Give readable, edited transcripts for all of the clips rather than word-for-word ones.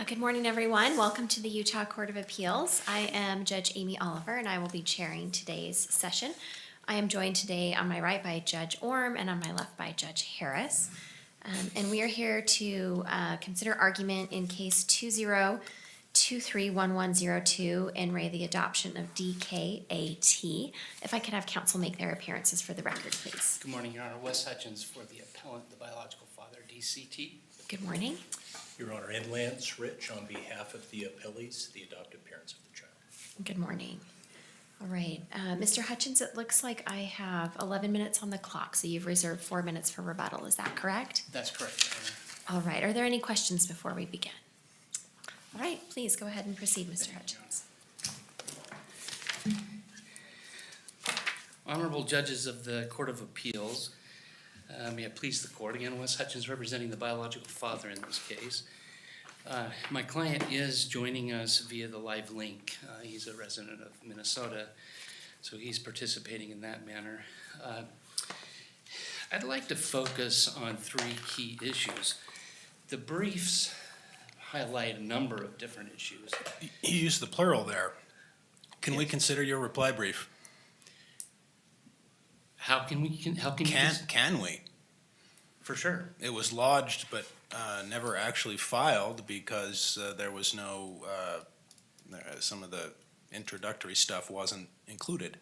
Good morning, everyone. Welcome to the Utah Court of Appeals. I am Judge Amy Oliver, and I will be chairing today's session. I am joined today on my right by Judge Orm and on my left by Judge Harris. And we are here to consider argument in case 20231102 in re the adoption of D.K.A.T. If I could have counsel make their appearances for the record, please. Good morning, Your Honor. Wes Hutchins for the appellant, the biological father, D.C.T. Good morning. Your Honor, and Lance Rich on behalf of the appellees, the adoptive parents of the child. Good morning. All right, Mr. Hutchins, it looks like I have 11 minutes on the clock, so you've reserved 4 minutes for rebuttal. Is that correct? That's correct, Your Honor. All right, are there any questions before we begin? All right, please go ahead and proceed, Mr. Hutchins. Honorable judges of the Court of Appeals, may it please the court, again, Wes Hutchins representing the biological father in this case. My client is joining us via the live link. He's a resident of Minnesota, so he's participating in that manner. I'd like to focus on 3 key issues. The briefs highlight a number of different issues. You used the plural there. Can we consider your reply brief? Can we? Can we? For sure. It was lodged but never actually filed because there was no, some of the introductory stuff wasn't included.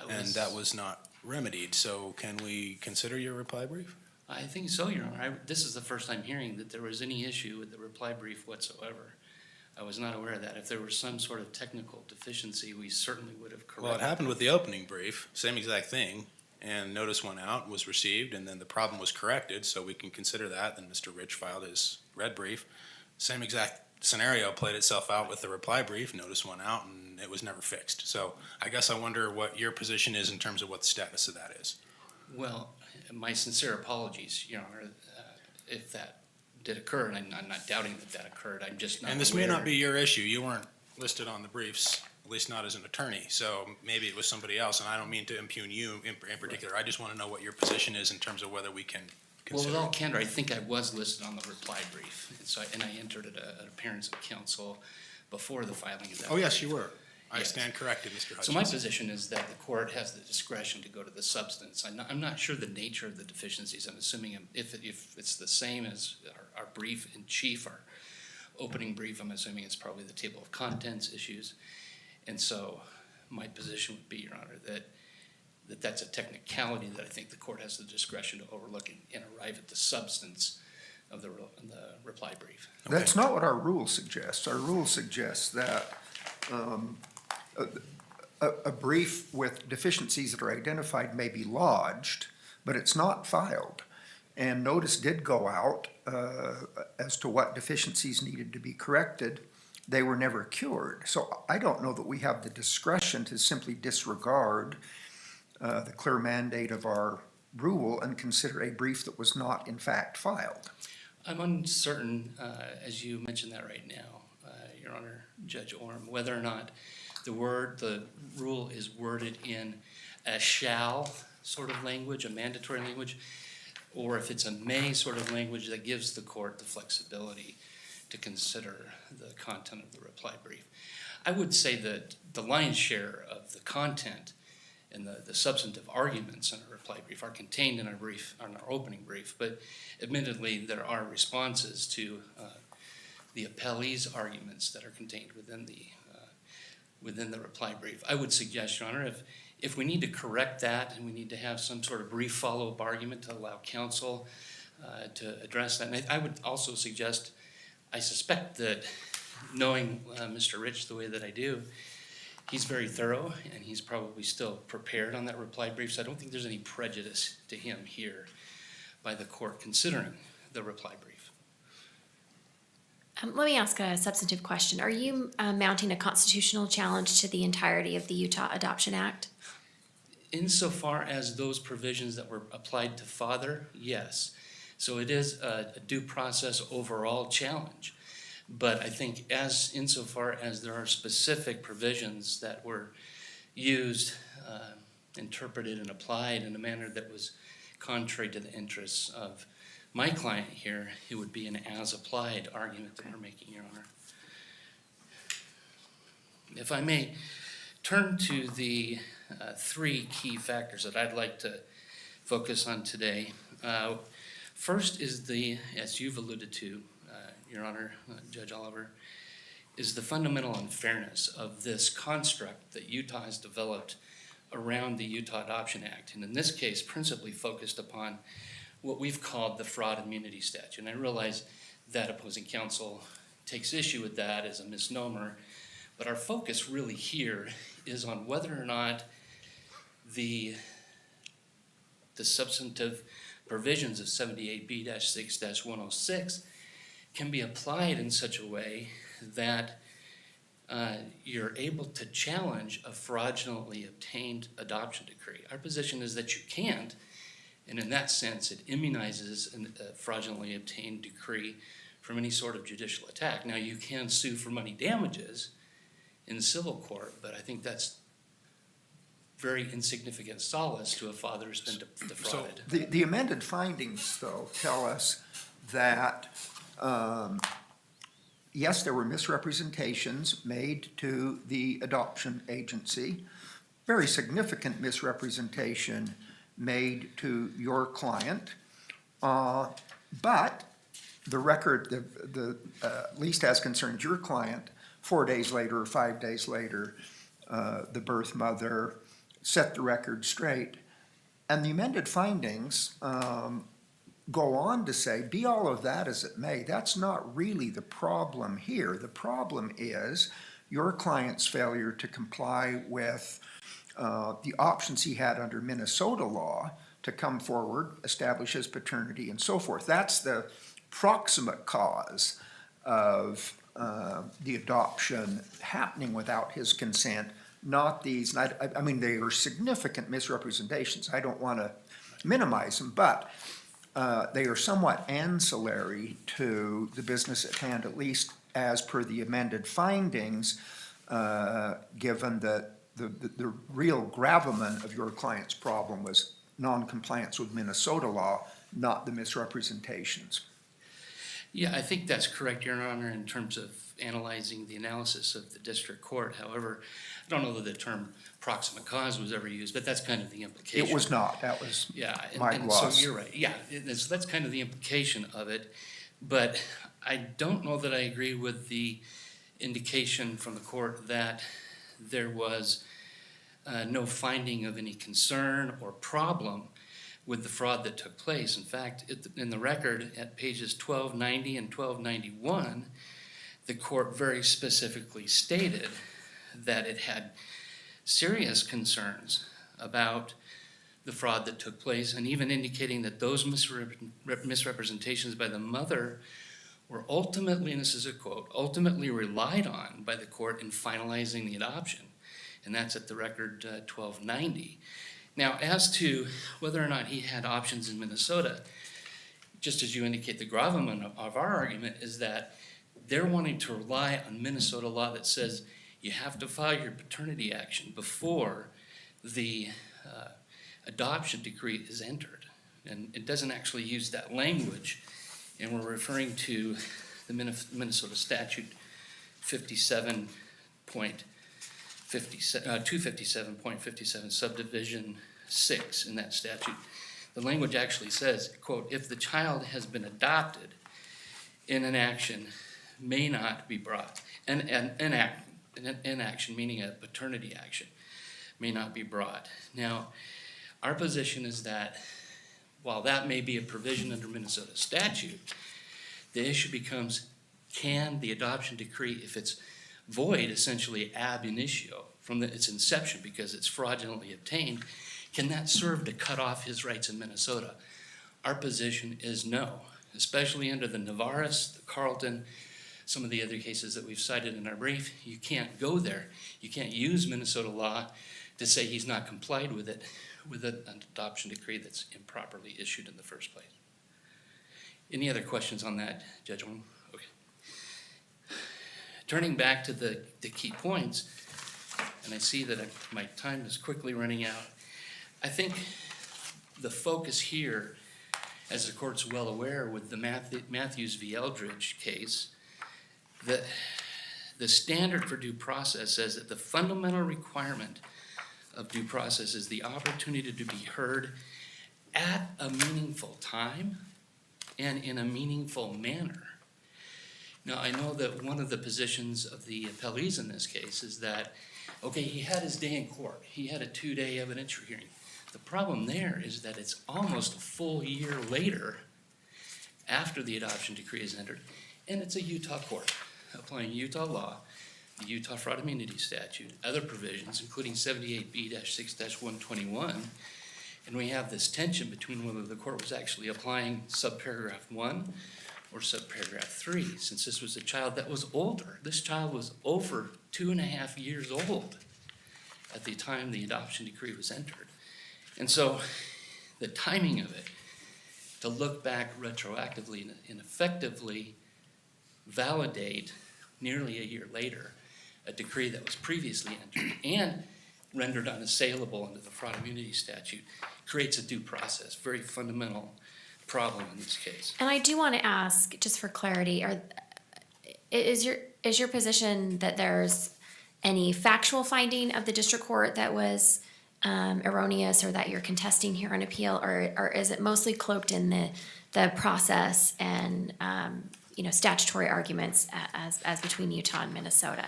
And that was not remedied. So can we consider your reply brief? I think so, Your Honor. This is the first time hearing that there was any issue with the reply brief whatsoever. I was not aware of that. If there was some sort of technical deficiency, we certainly would have corrected it. Well, it happened with the opening brief, same exact thing. And notice went out, was received, and then the problem was corrected, so we can consider that. Then Mr. Rich filed his red brief. Same exact scenario played itself out with the reply brief. Notice went out, and it was never fixed. So I guess I wonder what your position is in terms of what the status of that is. Well, my sincere apologies, Your Honor, if that did occur, and I'm not doubting that occurred. I'm just not And this aware. may not be your issue. You weren't listed on the briefs, at least not as an attorney. So maybe it was somebody else, and I don't mean to impugn you in particular. I just want to know what your position is in terms of whether we can Well, consider with all it. candor, I think I was listed on the reply brief, and I entered an appearance of counsel before the filing of that. Oh, yes, you were. I Yes. stand corrected, Mr. Hutchins. So my position is that the court has the discretion to go to the substance. I'm not sure the nature of the deficiencies. I'm assuming if it's the same as our brief in chief, our opening brief, I'm assuming it's probably the table of contents issues. And so my position would be, Your Honor, that's a technicality that I think the court has the discretion to overlook and arrive at the substance of the reply brief. Okay. That's not what our rule suggests. Our rule suggests that a brief with deficiencies that are identified may be lodged, but it's not filed. And notice did go out as to what deficiencies needed to be corrected. They were never cured. So I don't know that we have the discretion to simply disregard the clear mandate of our rule and consider a brief that was not in fact filed. I'm uncertain, as you mentioned that right now, Your Honor, Judge Orm, whether or not the rule is worded in a shall sort of language, a mandatory language, or if it's a may sort of language that gives the court the flexibility to consider the content of the reply brief. I would say that the lion's share of the content and the substantive arguments in a reply brief are contained in our opening brief, but admittedly there are responses to the appellee's arguments that are contained within the reply brief. I would suggest, Your Honor, if we need to correct that and we need to have some sort of brief follow-up argument to allow counsel to address that, and I would also suggest, I suspect that knowing Mr. Rich the way that I do, he's very thorough and he's probably still prepared on that reply brief, so I don't think there's any prejudice to him here by the court considering the reply brief. Let me ask a substantive question. Are you mounting a constitutional challenge to the entirety of the Utah Adoption Act? Insofar as those provisions that were applied to father, yes. So it is a due process overall challenge. But I think insofar as there are specific provisions that were used, interpreted, and applied in a manner that was contrary to the interests of my client here, it would be an as-applied argument that we're making, Your Honor. If I may turn to the three key factors that I'd like to focus on today. First is as you've alluded to, Your Honor, Judge Oliver, is the fundamental unfairness of this construct that Utah has developed around the Utah Adoption Act, and in this case, principally focused upon what we've called the fraud immunity statute. And I realize that opposing counsel takes issue with that as a misnomer, but our focus really here is on whether or not the substantive provisions of 78B-6-106 can be applied in such a way that you're able to challenge a fraudulently obtained adoption decree. Our position is that you can't, and in that sense, it immunizes a fraudulently obtained decree from any sort of judicial attack. Now, you can sue for money damages in civil court, but I think that's very insignificant solace to a father who's been defrauded. The amended findings, though, tell us that, yes, there were misrepresentations made to the adoption agency, very significant misrepresentation made to your client, but the record, at least as concerns your client, 4 days later or 5 days later, the birth mother set the record straight. And the amended findings go on to say, be all of that as it may, that's not really the problem here. The problem is your client's failure to comply with the options he had under Minnesota law to come forward, establish his paternity, and so forth. That's the proximate cause of the adoption happening without his consent, not these. And I mean, they are significant misrepresentations. I don't want to minimize them, but they are somewhat ancillary to the business at hand, at least as per the amended findings, given that the real gravamen of your client's problem was non-compliance with Minnesota law, not the misrepresentations. Yeah, I think that's correct, Your Honor, in terms of analyzing the analysis of the district court. However, I don't know that the term proximate cause was ever used, but that's kind of the implication. It was not. That was my gloss. So you're right. Yeah, that's kind of the implication of it. But I don't know that I agree with the indication from the court that there was no finding of any concern or problem with the fraud that took place. In fact, in the record at pages 1290 and 1291, the court very specifically stated that it had serious concerns about the fraud that took place, and even indicating that those misrepresentations by the mother were ultimately, and this is a quote, ultimately relied on by the court in finalizing the adoption. And that's at the record 1290. Now, as to whether or not he had options in Minnesota, just as you indicate, the gravamen of our argument is that they're wanting to rely on Minnesota law that says you have to file your paternity action before the adoption decree is entered. And it doesn't actually use that language. And we're referring to the Minnesota statute 257.57 subdivision 6 in that statute. The language actually says, quote, if the child has been adopted, in an action may not be brought. An action, meaning a paternity action, may not be brought. Now, our position is that while that may be a provision under Minnesota statute, the issue becomes, can the adoption decree, if it's void, essentially ab initio from its inception because it's fraudulently obtained, can that serve to cut off his rights in Minnesota? Our position is no, especially under the Navarres, the Carlton, some of the other cases that we've cited in our brief. You can't go there. You can't use Minnesota law to say he's not complied with it, with an adoption decree that's improperly issued in the first place. Any other questions on that, Judge Wong? Okay. Turning back to the key points, and I see that my time is quickly running out. I think the focus here, as the court's well aware with the Matthews v. Eldridge case, that The standard for due process says that the fundamental requirement of due process is the opportunity to be heard at a meaningful time and in a meaningful manner. Now, I know that one of the positions of the appellees in this case is that, okay, he had his day in court. He had a 2-day evidentiary hearing. The problem there is that it's almost a full year later after the adoption decree is entered, and it's a Utah court applying Utah law, the Utah Fraud Immunity Statute, other provisions, including 78B-6-121, and we have this tension between whether the court was actually applying subparagraph 1 or subparagraph 3, since this was a child that was older. This child was over 2.5 years old at the time the adoption decree was entered. And so the timing of it, to look back retroactively and effectively validate nearly a year later a decree that was previously entered and rendered unassailable under the Fraud Immunity Statute, creates a due process, very fundamental problem in this case. And I do want to ask, just for clarity, is your position that there's any factual finding of the district court that was erroneous or that you're contesting here on appeal, or is it mostly cloaked in the process and statutory arguments as between Utah and Minnesota?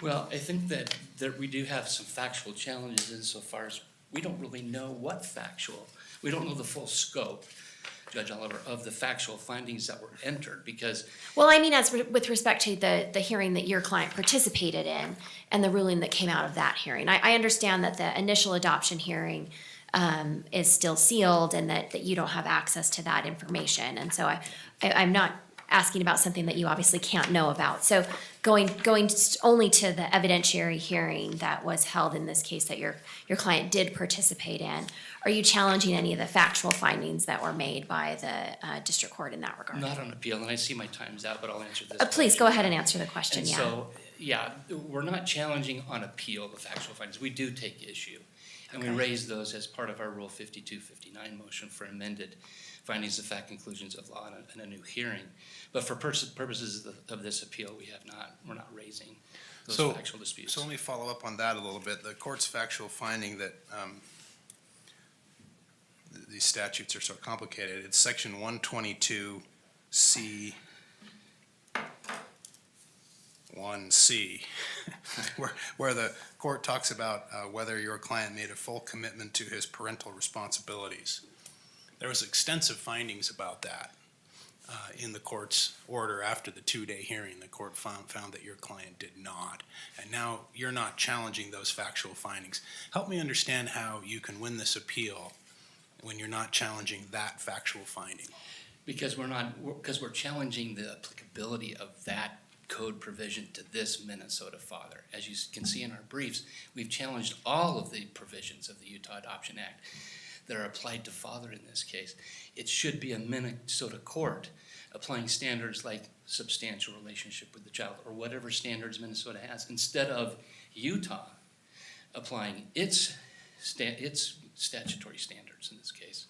Well, I think that we do have some factual challenges insofar as we don't really know we don't know the full scope, Judge Oliver, of the factual findings that were entered, because Well, I mean, with respect to the hearing that your client participated in and the ruling that came out of that hearing. I understand that the initial adoption hearing is still sealed and that you don't have access to that information. And so I'm not asking about something that you obviously can't know about. So going only to the evidentiary hearing that was held in this case that your client did participate in, are you challenging any of the factual findings that were made by the district court in that regard? not on appeal, and I see my time's out, but I'll answer this. Please go ahead and answer the question. And Yeah. so, yeah, we're not challenging on appeal the factual findings. We do take issue. And we Okay. raise those as part of our Rule 52-59 motion for amended findings of fact, conclusions of law, and a new hearing. But for purposes of this appeal, we're not raising those factual disputes. So let me follow up on that a little bit. The court's factual finding that these statutes are so complicated, it's section 122C 1C, where the court talks about whether your client made a full commitment to his parental responsibilities. There was extensive findings about that in the court's order after the 2-day hearing. The court found that your client did not. And now you're not challenging those factual findings. Help me understand how you can win this appeal when you're not challenging that factual finding. Because we're challenging the applicability of that code provision to this Minnesota father. As you can see in our briefs, we've challenged all of the provisions of the Utah Adoption Act that are applied to father in this case. It should be a Minnesota court applying standards like substantial relationship with the child or whatever standards Minnesota has, instead of Utah applying its statutory standards in this case.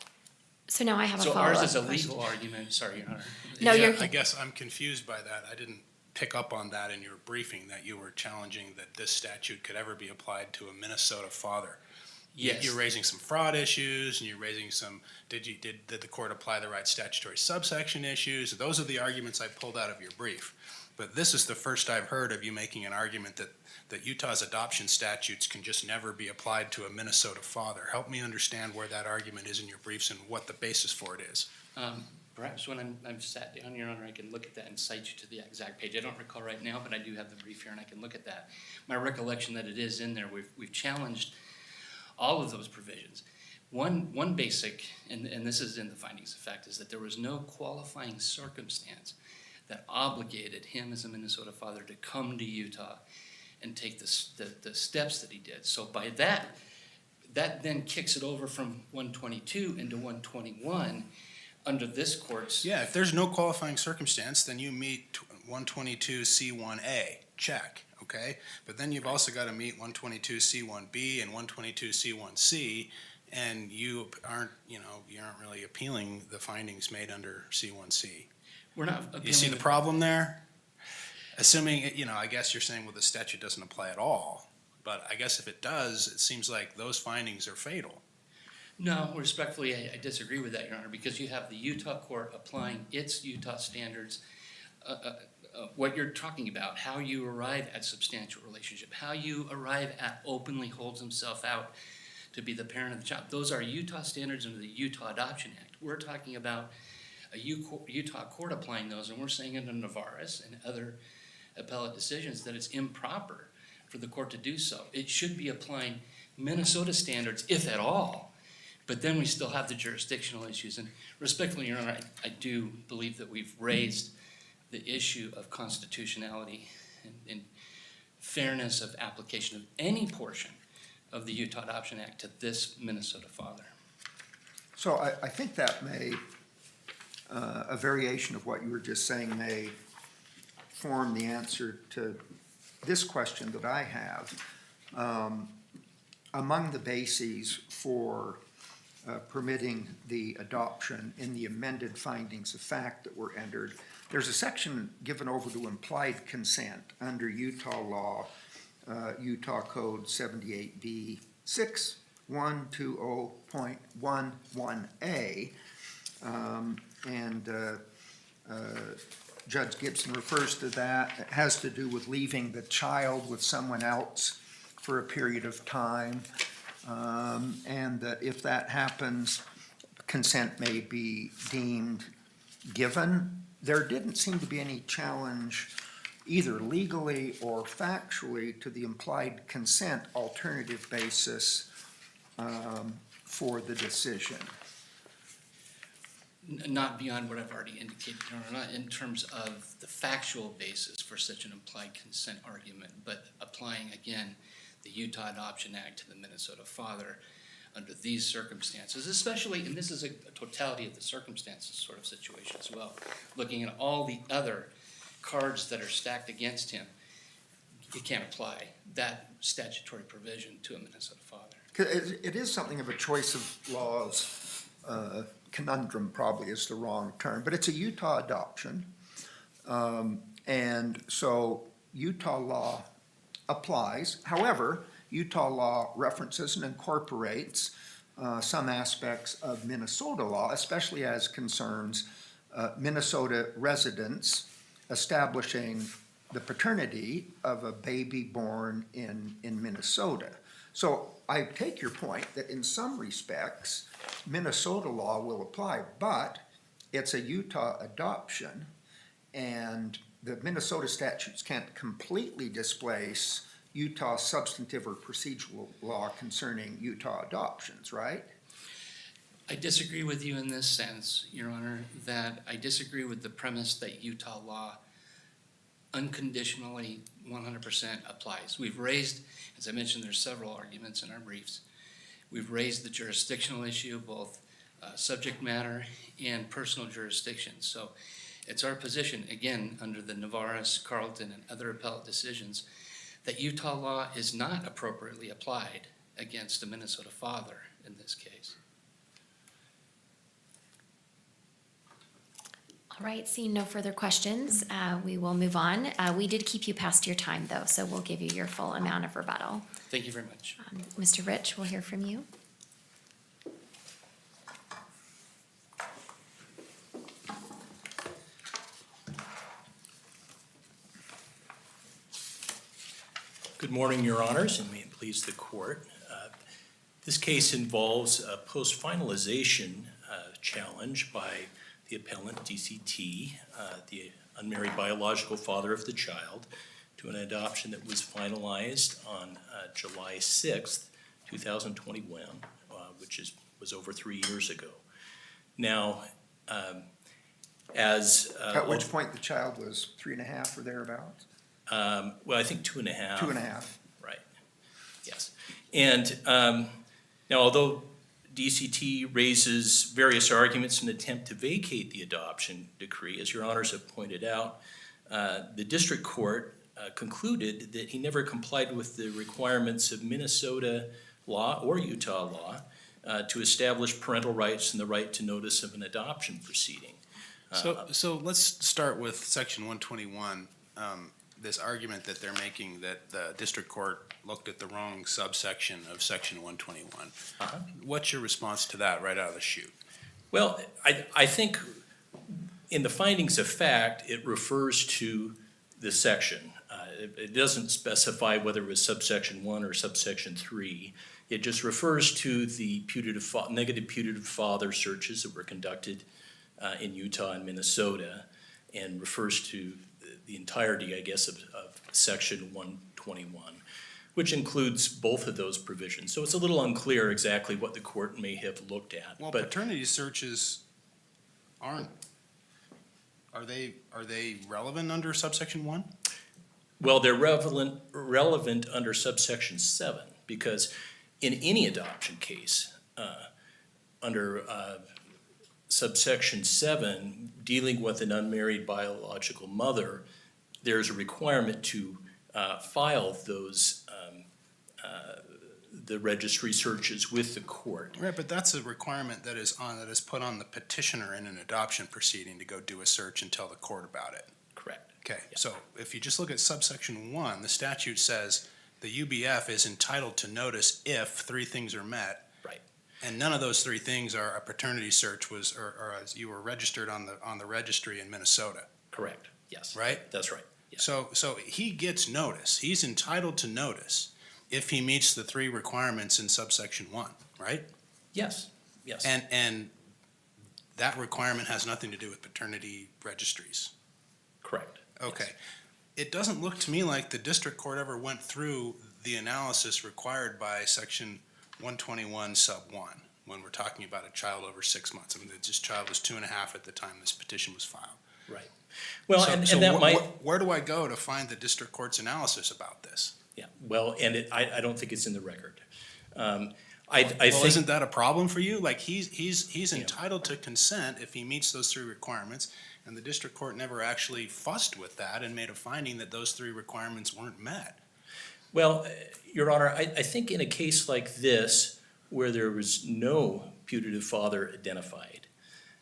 So now I have a So follow-up ours is a question. legal argument, sorry, Your Honor. No, Yeah, you're- I guess I'm confused by that. I didn't pick up on that in your briefing, that you were challenging that this statute could ever be applied to a Minnesota father. Yes. You're raising some fraud issues, and you're raising some, did the court apply the right statutory subsection issues? Those are the arguments I pulled out of your brief. But this is the first I've heard of you making an argument that Utah's adoption statutes can just never be applied to a Minnesota father. Help me understand where that argument is in your briefs and what the basis for it is. Perhaps when I'm sat down, Your Honor, I can look at that and cite you to the exact page. I don't recall right now, but I do have the brief here and I can look at that. My recollection that it is in there, we've challenged all of those provisions. One basic, and this is in the findings of fact, is that there was no qualifying circumstance that obligated him as a Minnesota father to come to Utah and take the steps that he did. So by that then kicks it over from 122 into 121 under this court's. Yeah, if there's no qualifying circumstance, then you meet 122C1A, check, okay? But then you've also got to meet 122C1B and 122C1C, and you aren't really appealing the findings made under C1C. We're not appealing. You see the problem there? Assuming, I guess you're saying, well, the statute doesn't apply at all. But I guess if it does, it seems like those findings are fatal. No, respectfully, I disagree with that, Your Honor, because you have the Utah court applying its Utah standards. What you're talking about, how you arrive at substantial relationship, how you arrive at openly holds himself out to be the parent of the child. Those are Utah standards under the Utah Adoption Act. We're talking about a Utah court applying those, and we're saying under Navarez and other appellate decisions that it's improper for the court to do so. It should be applying Minnesota standards, if at all. But then we still have the jurisdictional issues. And respectfully, Your Honor, I do believe that we've raised the issue of constitutionality and fairness of application of any portion of the Utah Adoption Act to this Minnesota father. So I think that may, a variation of what you were just saying may form the answer to this question that I have. Among the bases for permitting the adoption in the amended findings of fact that were entered, there's a section given over to implied consent under Utah law, Utah Code 78B 6120.11A. Judge Gibson refers to that. It has to do with leaving the child with someone else for a period of time. And that if that happens, consent may be deemed given. There didn't seem to be any challenge either legally or factually to the implied consent alternative basis for the decision. Not beyond what I've already indicated, Your Honor, not in terms of the factual basis for such an implied consent argument, but applying, again, the Utah Adoption Act to the Minnesota father under these circumstances, especially, and this is a totality of the circumstances sort of situation as well, looking at all the other cards that are stacked against him, you can't apply that statutory provision to a Minnesota father. It is something of a choice of laws conundrum, probably is the wrong term, but it's a Utah adoption. And so Utah law applies. However, Utah law references and incorporates some aspects of Minnesota law, especially as concerns Minnesota residents establishing the paternity of a baby born in Minnesota. So I take your point that in some respects, Minnesota law will apply, but it's a Utah adoption, and the Minnesota statutes can't completely displace Utah substantive or procedural law concerning Utah adoptions, right? I disagree with you in this sense, Your Honor, that I disagree with the premise that Utah law unconditionally 100% applies. We've raised, as I mentioned, there's several arguments in our briefs. We've raised the jurisdictional issue, both subject matter and personal jurisdiction. So it's our position, again, under the Navarez, Carlton, and other appellate decisions, that Utah law is not appropriately applied against a Minnesota father in this case. All right, seeing no further questions, we will move on. We did keep you past your time, though, so we'll give you your full amount of rebuttal. Thank you very much. Mr. Rich, we'll hear from you. Good morning, Your Honors, and may it please the court. This case involves a post-finalization challenge by the appellant, D.C.T., the unmarried biological father of the child, to an adoption that was finalized on July 6th, 2021, which was over 3 years ago. Now, At which point the child was 3.5 or thereabouts? Well, I think 2.5. 2.5. Right, yes. And now, although DCT raises various arguments in an attempt to vacate the adoption decree, as Your Honors have pointed out, the district court concluded that he never complied with the requirements of Minnesota law or Utah law to establish parental rights and the right to notice of an adoption proceeding. So let's start with section 121. this argument that they're making that the district court looked at the wrong subsection of section 121. What's your response to that right out of the chute? Well, I think in the findings of fact, it refers to the section. It doesn't specify whether it was subsection 1 or subsection 3. It just refers to the negative putative father searches that were conducted in Utah and Minnesota, and refers to the entirety, I guess, of section 121, which includes both of those provisions. So it's a little unclear exactly what the court may have looked at. Well, but paternity searches are they relevant under subsection 1? Well, they're relevant under subsection 7, because in any adoption case, under subsection 7, dealing with an unmarried biological mother, there's a requirement to file those the registry searches with the court. Right, but that's a requirement that is put on the petitioner in an adoption proceeding to go do a search and tell the court about it. Correct. Okay, so if you just look at subsection 1, the statute says the UBF is entitled to notice if 3 things are met. Right. And none of those 3 things are a paternity search or as you were registered on the registry in Minnesota, Correct. Yes. right? That's right. Yes. So he gets notice. He's entitled to notice if he meets the 3 requirements in subsection 1, right? Yes. Yes. And that requirement has nothing to do with paternity registries. Correct. Okay. It doesn't look to me like the district court ever went through the analysis required by section 121 sub 1 when we're talking about a child over 6 months. I mean, this child was 2.5 at the time this petition was filed. Right. Well, So- and so that might. where do I go to find the district court's analysis about this? Yeah. Well, and I don't think it's in the record. I Well, think. isn't that a problem for you? Like, he's entitled to consent if he meets those 3 requirements, and the district court never actually fussed with that and made a finding that those 3 requirements weren't met. Well, Your Honor, I think in a case like this, where there was no putative father identified,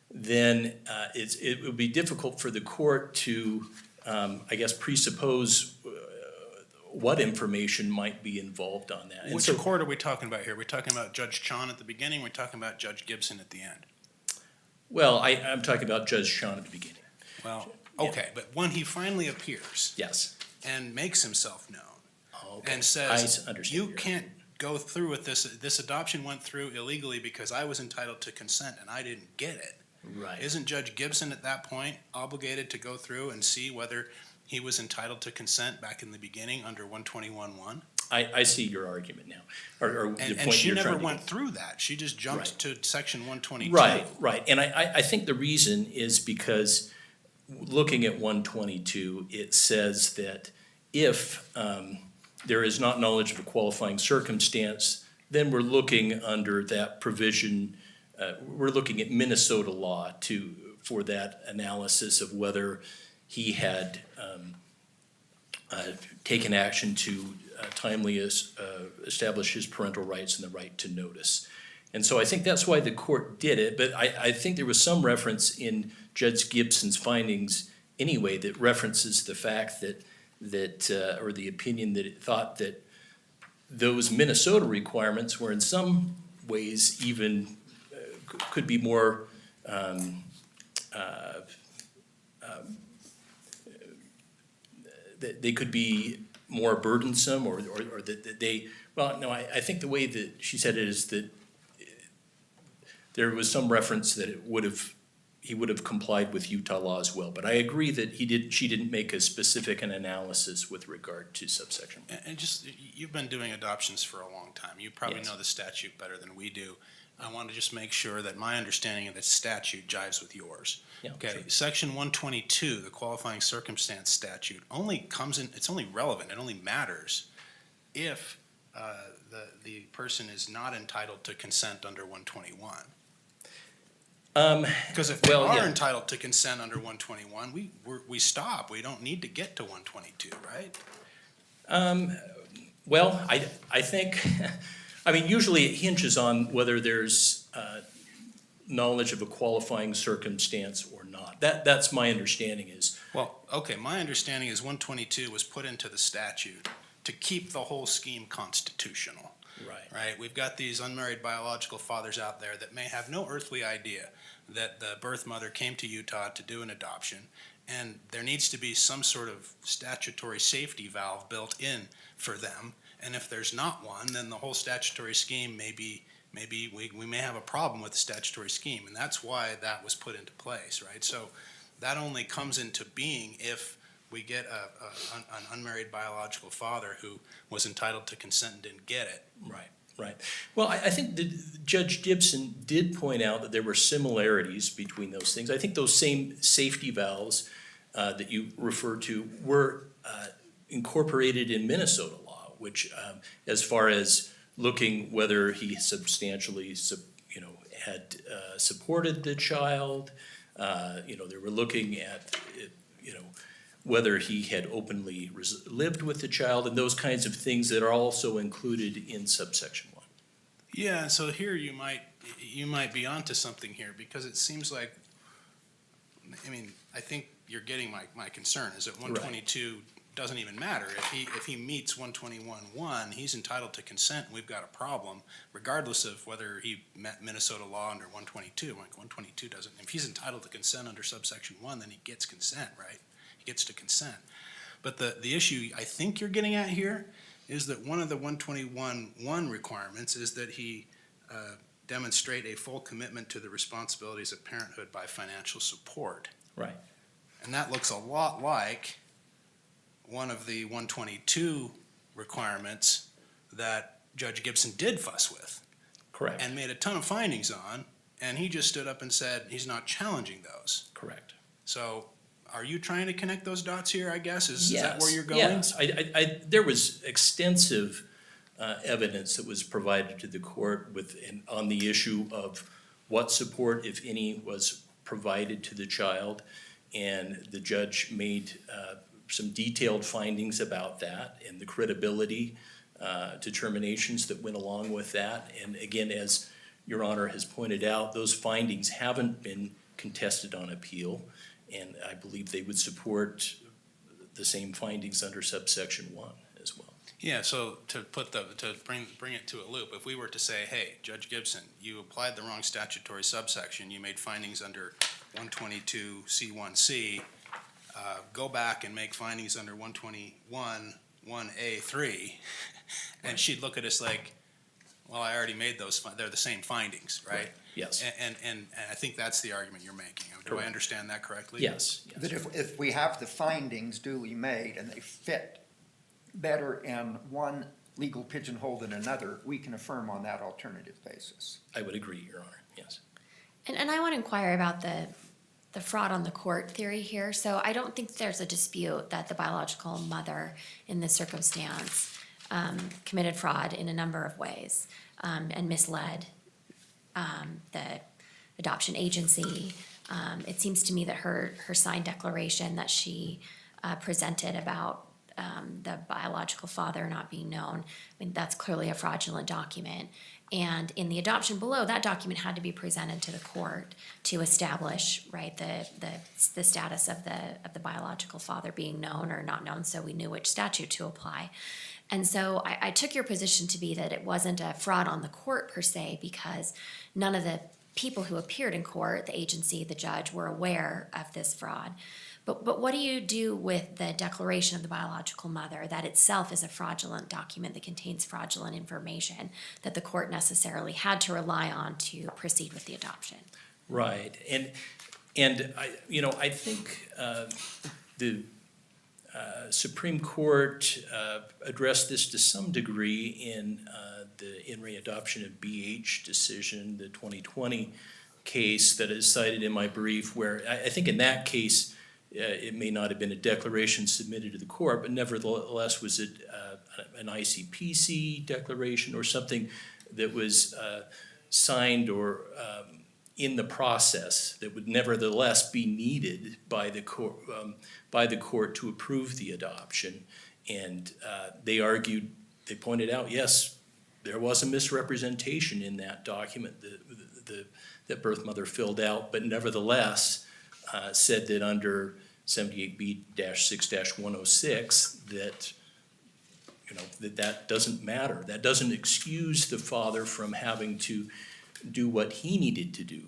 then it would be difficult for the court to, I guess, presuppose what information might be involved on that. And Which so- court are we talking about here? We're talking about Judge Chon at the beginning, we're talking about Judge Gibson at the end. Well, I'm talking about Judge Sean at the beginning. Well, Yeah. okay, but when he finally appears Yes. and makes himself known Okay. and says, I understand you your- can't go through with this adoption went through illegally because I was entitled to consent and I didn't get it. Right. Isn't Judge Gibson at that point obligated to go through and see whether he was entitled to consent back in the beginning under 121.1? I see your argument now, or the And point she you're never trying to went get. through that. She just jumped Right. to section 122. Right. And I think the reason is because looking at 122, it says that if there is not knowledge of a qualifying circumstance, then we're looking under that provision, we're looking at Minnesota law for that analysis of whether he had taken action to timely establish his parental rights and the right to notice. And so I think that's why the court did it, but I think there was some reference in Judge Gibson's findings anyway that references the fact that or the opinion that it thought that those Minnesota requirements were in some ways even could be more that they could be more burdensome or that they, well, no, I think the way that she said it is that there was some reference that he would have complied with Utah law as well. But I agree that she didn't make a specific analysis with regard to subsection. And just, you've been doing adoptions for a long time. You probably Yes. know the statute better than we do. I want to just make sure that my understanding of the statute jives with yours. Yeah, Okay, sure. section 122, the qualifying circumstance statute, it's only relevant, it only matters if the person is not entitled to consent under 121. Because if they well, are yeah. entitled to consent under 121, we stop. We don't need to get to 122, right? Well, I think, I mean, usually it hinges on whether there's knowledge of a qualifying circumstance or not. That's my understanding is Well, okay, my understanding is 122 was put into the statute to keep the whole scheme constitutional. Right. Right? We've got these unmarried biological fathers out there that may have no earthly idea that the birth mother came to Utah to do an adoption, and there needs to be some sort of statutory safety valve built in for them. And if there's not one, then the whole statutory scheme we may have a problem with the statutory scheme, and that's why that was put into place, right? So that only comes into being if we get an unmarried biological father who was entitled to consent and didn't get it. Right, right. Well, I think that Judge Gibson did point out that there were similarities between those things. I think those same safety valves that you referred to were incorporated in Minnesota law, which as far as looking whether he substantially, had supported the child, they were looking at, whether he had openly lived with the child and those kinds of things that are also included in subsection 1. Yeah, so here you might be onto something here, because it seems like, I think you're getting my concern is that 122 doesn't even matter. If he meets 121.1, he's entitled to consent, and we've got a problem, regardless of whether he met Minnesota law under 122. Like 122 doesn't. If he's entitled to consent under subsection 1, then he gets consent, right? He gets to consent. But the issue I think you're getting at here is that one of the 121.1 requirements is that he demonstrate a full commitment to the responsibilities of parenthood by financial support. Right. And that looks a lot like one of the 122 requirements that Judge Gibson did fuss with Correct. and made a ton of findings on, and he just stood up and said he's not challenging those. Correct. So are you trying to connect those dots here, I guess? Is that where you're going? Yes, there was extensive evidence that was provided to the court on the issue of what support, if any, was provided to the child, and the judge made some detailed findings about that and the credibility determinations that went along with that. And again, as Your Honor has pointed out, those findings haven't been contested on appeal, and I believe they would support the same findings under subsection 1 as well. Yeah, so to bring it to a loop, if we were to say, hey, Judge Gibson, you applied the wrong statutory subsection, you made findings under 122 C1C, go back and make findings under 121 1A3, and she'd look at us like, well, I already made those, they're the same findings, right? Yes. And I think that's the argument you're making. Do I Correct. understand that correctly? Yes. That if we have the findings duly made and they fit better in one legal pigeonhole than another, we can affirm on that alternative basis. I would agree, Your Honor, yes. And I want to inquire about the fraud on the court theory here. So I don't think there's a dispute that the biological mother in this circumstance committed fraud in a number of ways and misled the adoption agency. It seems to me that her signed declaration that she presented about the biological father not being known, that's clearly a fraudulent document. And in the adoption below, that document had to be presented to the court to establish, right, the status of the biological father being known or not known, so we knew which statute to apply. And so I took your position to be that it wasn't a fraud on the court per se, because none of the people who appeared in court, the agency, the judge, were aware of this fraud. But what do you do with the declaration of the biological mother that itself is a fraudulent document that contains fraudulent information that the court necessarily had to rely on to proceed with the adoption? Right, and I think the Supreme Court addressed this to some degree in the In Re Adoption of BH decision, the 2020 case that is cited in my brief, where I think in that case, it may not have been a declaration submitted to the court, but nevertheless, was it an ICPC declaration or something that was signed or in the process that would nevertheless be needed by the court to approve the adoption. And they pointed out, yes, there was a misrepresentation in that document that birth mother filled out, but nevertheless said that under 78B-6-106 that, that doesn't matter. That doesn't excuse the father from having to do what he needed to do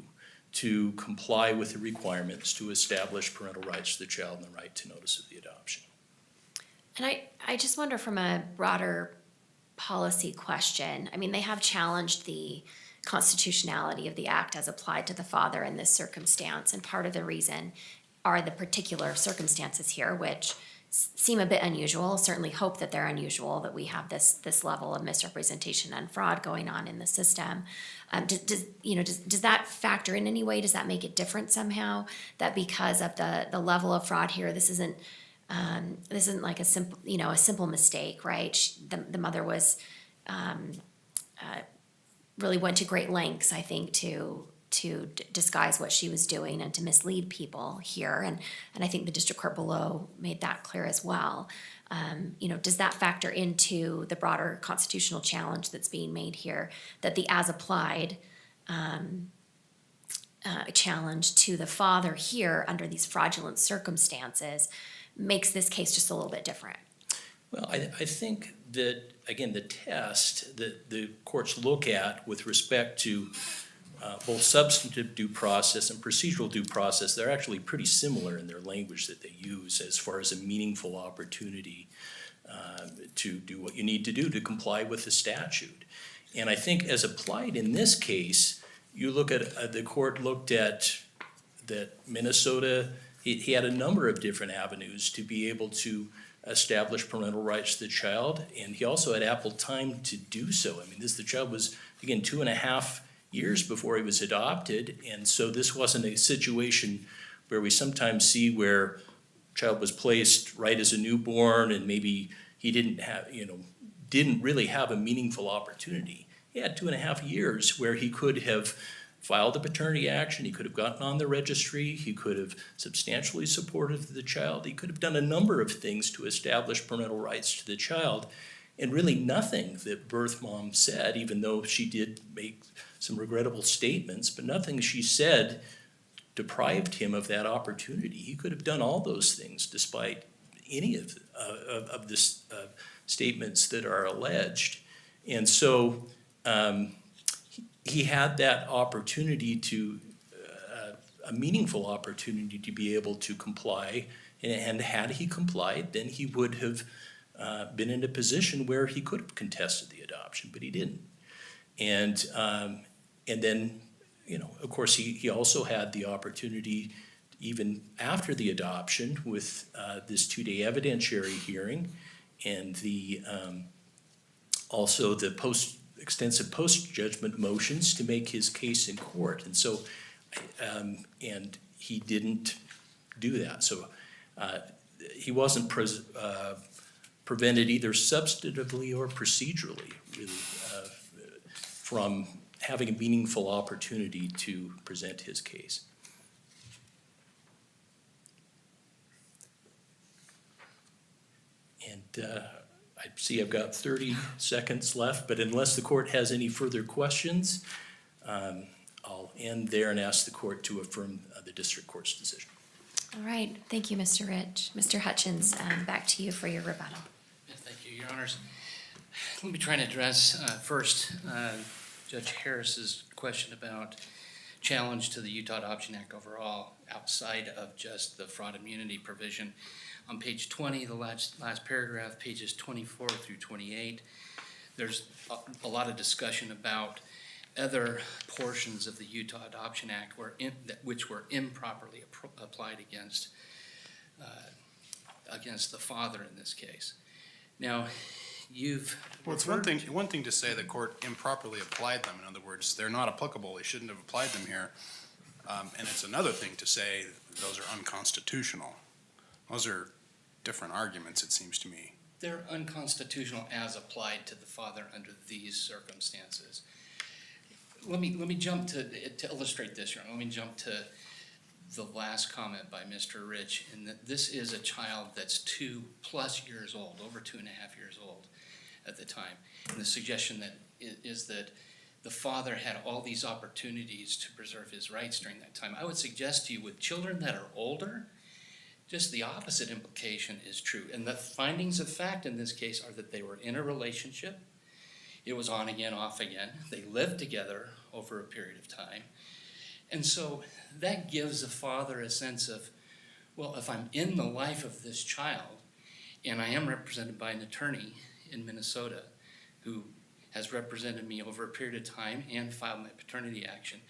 to comply with the requirements to establish parental rights to the child and the right to notice of the adoption. And I just wonder from a broader policy question, I mean, they have challenged the constitutionality of the act as applied to the father in this circumstance, and part of the reason are the particular circumstances here, which seem a bit unusual. Certainly hope that they're unusual, that we have this level of misrepresentation and fraud going on in the system. Does that factor in any way? Does that make it different somehow? That because of the level of fraud here, this isn't like a simple mistake, right? The mother was really went to great lengths, I think, to disguise what she was doing and to mislead people here. And I think the district court below made that clear as well. Does that factor into the broader constitutional challenge that's being made here, that the as applied challenge to the father here under these fraudulent circumstances makes this case just a little bit different? Well, I think that, again, the test that the courts look at with respect to both substantive due process and procedural due process, they're actually pretty similar in their language that they use as far as a meaningful opportunity to do what you need to do to comply with the statute. And I think as applied in this case, you look at, the court looked at that Minnesota, he had a number of different avenues to be able to establish parental rights to the child, and he also had ample time to do so. I mean, the child was, again, 2.5 years before he was adopted, and so this wasn't a situation where we sometimes see where a child was placed right as a newborn and maybe he didn't really have a meaningful opportunity. He had 2.5 years where he could have filed a paternity action, he could have gotten on the registry, he could have substantially supported the child, he could have done a number of things to establish parental rights to the child, and really nothing that birth mom said, even though she did make some regrettable statements, but nothing she said deprived him of that opportunity. He could have done all those things despite any of the statements that are alleged. And so he had that opportunity to, a meaningful opportunity to be able to comply, and had he complied, then he would have been in a position where he could have contested the adoption, but he didn't. And then, of course, he also had the opportunity, even after the adoption, with this 2-day evidentiary hearing, and also the extensive post-judgment motions to make his case in court. And so, and he didn't do that. So he wasn't prevented either substantively or procedurally, really, from having a meaningful opportunity to present his case. And I see I've got 30 seconds left, but unless the court has any further questions, I'll end there and ask the court to affirm the district court's decision. All right, thank you, Mr. Rich. Mr. Hutchins, back to you for your rebuttal. Yeah, thank you, Your Honors. Let me try and address first Judge Harris's question about challenge to the Utah Adoption Act overall, outside of just the fraud immunity provision. On page 20, the last paragraph, pages 24 through 28, there's a lot of discussion about other portions of the Utah Adoption Act which were improperly applied against the father in this case. Now, Well, it's one thing to say the court improperly applied them. In other words, they're not applicable. They shouldn't have applied them here. And it's another thing to say those are unconstitutional. Those are different arguments, it seems to me. They're unconstitutional as applied to the father under these circumstances. Let me jump to illustrate this, Your Honor. Let me jump to the last comment by Mr. Rich, in that this is a child that's 2+ years old, over 2.5 years old at the time. And the suggestion that is that the father had all these opportunities to preserve his rights during that time. I would suggest to you, with children that are older, just the opposite implication is true. And the findings of fact in this case are that they were in a relationship. It was on again, off again. They lived together over a period of time. And so that gives a father a sense of, well, if I'm in the life of this child, and I am represented by an attorney in Minnesota who has represented me over a period of time and filed my paternity action,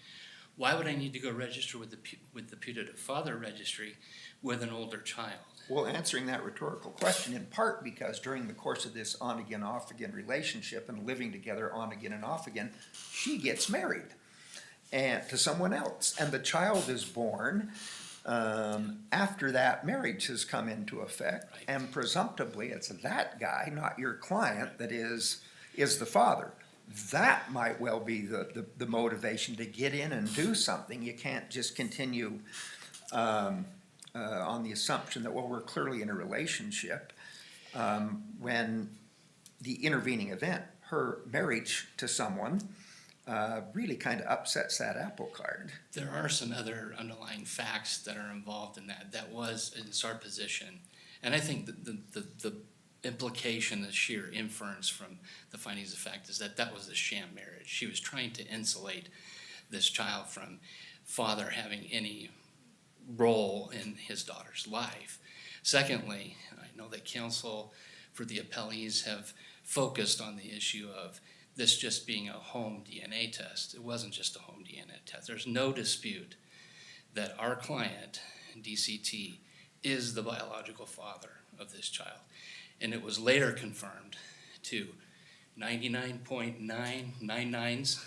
why would I need to go register with the putative father registry with an older child? Well, answering that rhetorical question, in part because during the course of this on-again, off-again relationship and living together on again and off again, she gets married and to someone else, and the child is born after that marriage has come into effect, Right. and presumptively it's that guy, not your client, that is the father. That might well be the motivation to get in and do something. You can't just continue on the assumption that, well, we're clearly in a relationship, when the intervening event, her marriage to someone, really kind of upsets that apple cart. There are some other underlying facts that are involved in that. That was, it's our position. And I think that the implication, the sheer inference from the findings of fact is that that was a sham marriage. She was trying to insulate this child from father having any role in his daughter's life. Secondly, I know that counsel for the appellees have focused on the issue of this just being a home DNA test. It wasn't just a home DNA test. There's no dispute that our client, D.C.T, is the biological father of this child. And it was later confirmed to 99.999's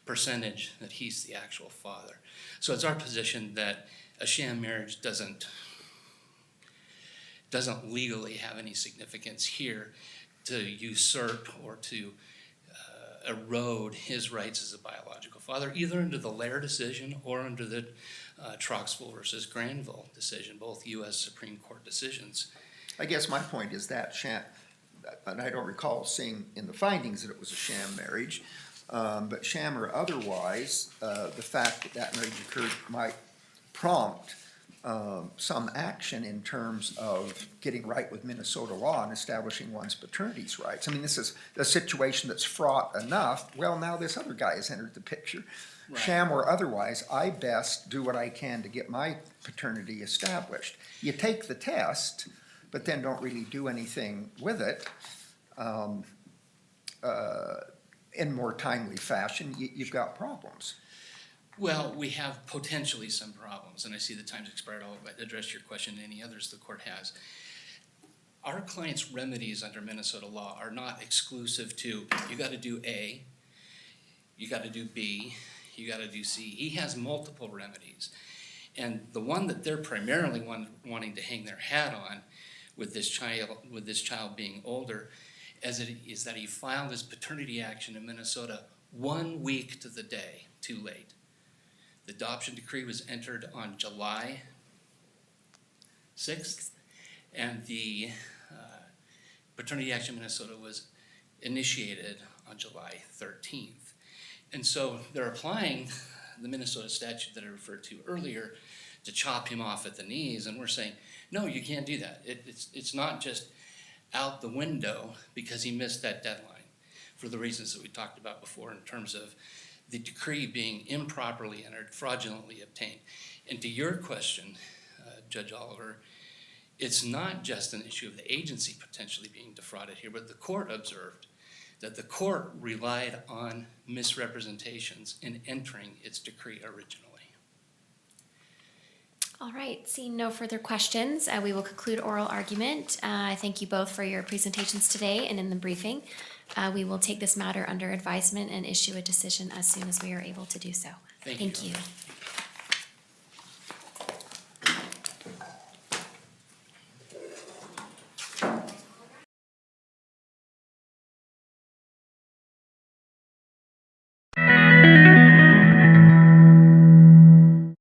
percentage that he's the actual father. So it's our position that a sham marriage doesn't legally have any significance here to usurp or to erode his rights as a biological father, either under the Lair decision or under the Troxville versus Granville decision, both U.S. Supreme Court decisions. I guess my point is that sham, and I don't recall seeing in the findings that it was a sham marriage, but sham or otherwise, the fact that that marriage occurred might prompt some action in terms of getting right with Minnesota law and establishing one's paternity rights. I mean, this is a situation that's fraught enough. Well, now this other guy has entered the picture. Right. Sham or otherwise, I best do what I can to get my paternity established. You take the test, but then don't really do anything with it in more timely fashion, you've got problems. Well, we have potentially some problems, and I see the time's expired. I'll address your question and any others the court has. Our client's remedies under Minnesota law are not exclusive to, you gotta do A, you gotta do B, you gotta do C. He has multiple remedies. And the one that they're primarily wanting to hang their hat on with this child being older is that he filed his paternity action in Minnesota 1 week to the day too late. The adoption decree was entered on July 6th, and the paternity action in Minnesota was initiated on July 13th. And so they're applying the Minnesota statute that I referred to earlier to chop him off at the knees, and we're saying, no, you can't do that. It's not just out the window because he missed that deadline for the reasons that we talked about before in terms of the decree being improperly entered, fraudulently obtained. And to your question, Judge Oliver, it's not just an issue of the agency potentially being defrauded here, but the court observed that the court relied on misrepresentations in entering its decree originally. All right, seeing no further questions, we will conclude oral argument. I thank you both for your presentations today and in the briefing. We will take this matter under advisement and issue a decision as soon as we are able to do so. Thank you. you.